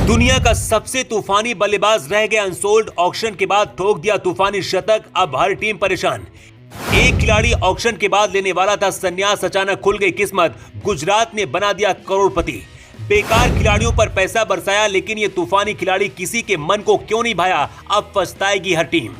दुनिया का सबसे तूफानी बल्लेबाज रह गया अनसोल्ड। ऑक्शन के बाद ठोक दिया तूफानी शतक, अब हर टीम परेशान। एक खिलाड़ी ऑक्शन के बाद लेने वाला था संन्यास, अचानक खुल गई किस्मत। गुजरात ने बना दिया करोड़पति। बेकार खिलाड़ियों पर पैसा बरसाया, लेकिन ये तूफानी खिलाड़ी किसी के मन को क्यों नहीं भाया, अब पछताएगी हर टीम।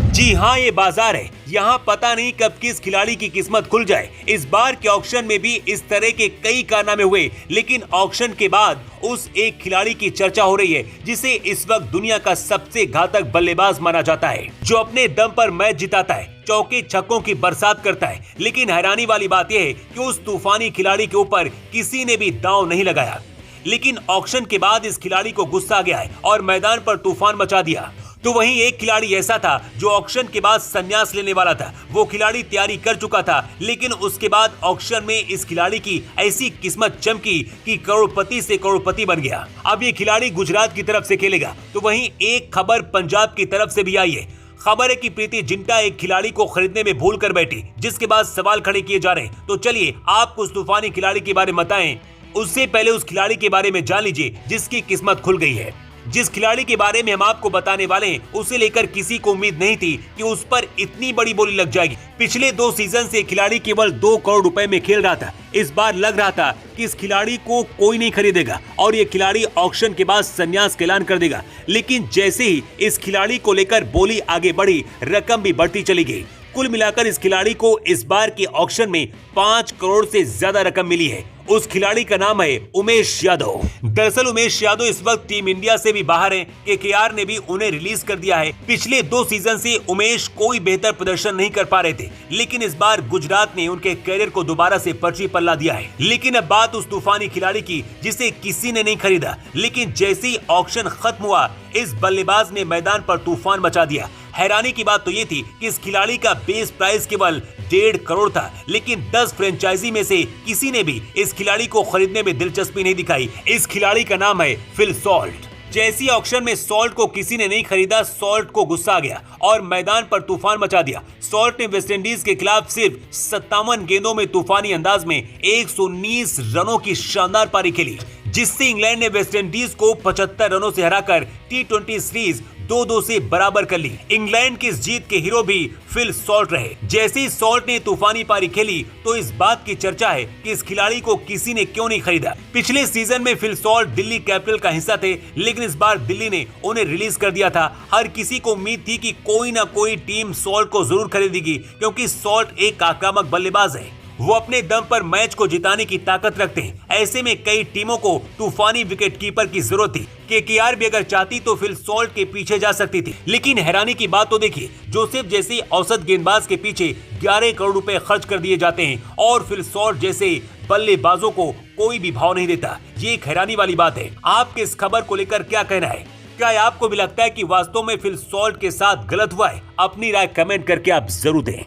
जी हां, ये बाजार है, यहाँ पता नहीं कब किस खिलाड़ी की किस्मत खुल जाए। इस बार के ऑक्शन में भी इस तरह के कई कारनामे हुए, लेकिन ऑक्शन के बाद उस एक खिलाड़ी की चर्चा हो रही है जिसे इस वक्त दुनिया का सबसे घातक बल्लेबाज माना जाता है, जो अपने दम पर मैच जिताता है, चौके छक्कों की बरसात करता है। लेकिन हैरानी वाली बात यह है कि उस तूफानी खिलाड़ी के ऊपर किसी ने भी दांव नहीं लगाया। लेकिन ऑक्शन के बाद इस खिलाड़ी को गुस्सा आ गया है और मैदान पर तूफान मचा दिया। तो वहीं एक खिलाड़ी ऐसा था जो ऑक्शन के बाद संन्यास लेने वाला था। वो खिलाड़ी तैयारी कर चुका था, लेकिन उसके बाद ऑक्शन में इस खिलाड़ी की ऐसी किस्मत चमकी कि करोड़पति से करोड़पति बन गया। अब ये खिलाड़ी गुजरात की तरफ से खेलेगा। तो वहीं एक खबर पंजाब की तरफ से भी आई है। खबर है कि प्रीति जिंटा एक खिलाड़ी को खरीदने में भूल कर बैठी, जिसके बाद सवाल खड़े किए जा रहे हैं। तो चलिए आपको उस तूफानी खिलाड़ी के बारे में बताएं, उससे पहले उस खिलाड़ी के बारे में जान लीजिए जिसकी किस्मत खुल गई है। जिस खिलाड़ी के बारे में हम आपको बताने वाले हैं, उसे लेकर किसी को उम्मीद नहीं थी कि उस पर इतनी बड़ी बोली लग जाएगी। पिछले 2 सीजन से खिलाड़ी केवल 2 करोड़ रुपए में खेल रहा था। इस बार लग रहा था कि इस खिलाड़ी को कोई नहीं खरीदेगा और ये खिलाड़ी ऑक्शन के बाद संन्यास का ऐलान कर देगा। लेकिन जैसे ही इस खिलाड़ी को लेकर बोली आगे बढ़ी, रकम भी बढ़ती चली गई। कुल मिलाकर इस खिलाड़ी को इस बार के ऑक्शन में 5 करोड़ से ज्यादा रकम मिली है। उस खिलाड़ी का नाम है उमेश यादव। दरअसल उमेश यादव इस वक्त टीम इंडिया से भी बाहर हैं। केकेआर ने भी उन्हें रिलीज कर दिया है। पिछले 2 सीजन से उमेश कोई बेहतर प्रदर्शन नहीं कर पा रहे थे, लेकिन इस बार गुजरात ने उनके कैरियर को दोबारा से पर्ची पल्ला दिया है। लेकिन अब बात उस तूफानी खिलाड़ी की जिसे किसी ने नहीं खरीदा, लेकिन जैसे ही ऑक्शन खत्म हुआ, इस बल्लेबाज ने मैदान पर तूफान मचा दिया। हैरानी की बात तो ये थी कि इस खिलाड़ी का बेस प्राइस केवल 1.5 करोड़ था, लेकिन 10 फ्रेंचाइजी में से किसी ने भी इस खिलाड़ी को खरीदने में दिलचस्पी नहीं दिखाई। इस खिलाड़ी का नाम है फिल सॉल्ट। जैसी ऑक्शन में सॉल्ट को किसी ने नहीं खरीदा, सॉल्ट को गुस्सा आ गया और मैदान पर तूफान मचा दिया। सॉल्ट ने वेस्टइंडीज के खिलाफ सिर्फ 57 गेंदों में तूफानी अंदाज में 119 रनों की शानदार पारी खेली, जिससे इंग्लैंड ने वेस्टइंडीज को 75 रनों से हराकर T20 सीरीज 2-2 से बराबर कर ली। इंग्लैंड की इस जीत के हीरो भी फिल सॉल्ट रहे। जैसे ही सॉल्ट ने तूफानी पारी खेली, तो इस बात की चर्चा है कि इस खिलाड़ी को किसी ने क्यों नहीं खरीदा। पिछले सीजन में फिल सॉल्ट दिल्ली कैपिटल का हिस्सा थे, लेकिन इस बार दिल्ली ने उन्हें रिलीज कर दिया था। हर किसी को उम्मीद थी कि कोई ना कोई टीम सॉल्ट को जरूर खरीदेगी, क्योंकि सॉल्ट एक आक्रामक बल्लेबाज है। वो अपने दम पर मैच को जिताने की ताकत रखते हैं। ऐसे में कई टीमों को तूफानी विकेट कीपर की जरूरत थी। केकेआर भी अगर चाहती तो फिल सॉल्ट के पीछे जा सकती थी। लेकिन हैरानी की बात तो देखिए, जोसेफ जैसे औसत गेंदबाज के पीछे 11 करोड़ रुपए खर्च कर दिए जाते हैं और फिल सॉल्ट जैसे बल्लेबाजों को कोई भी भाव नहीं देता। ये एक हैरानी वाली बात है। आपके इस खबर को लेकर क्या कहना है? क्या आपको भी लगता है कि वास्तव में फिल सॉल्ट के साथ गलत हुआ है? अपनी राय कमेंट करके आप जरूर दें।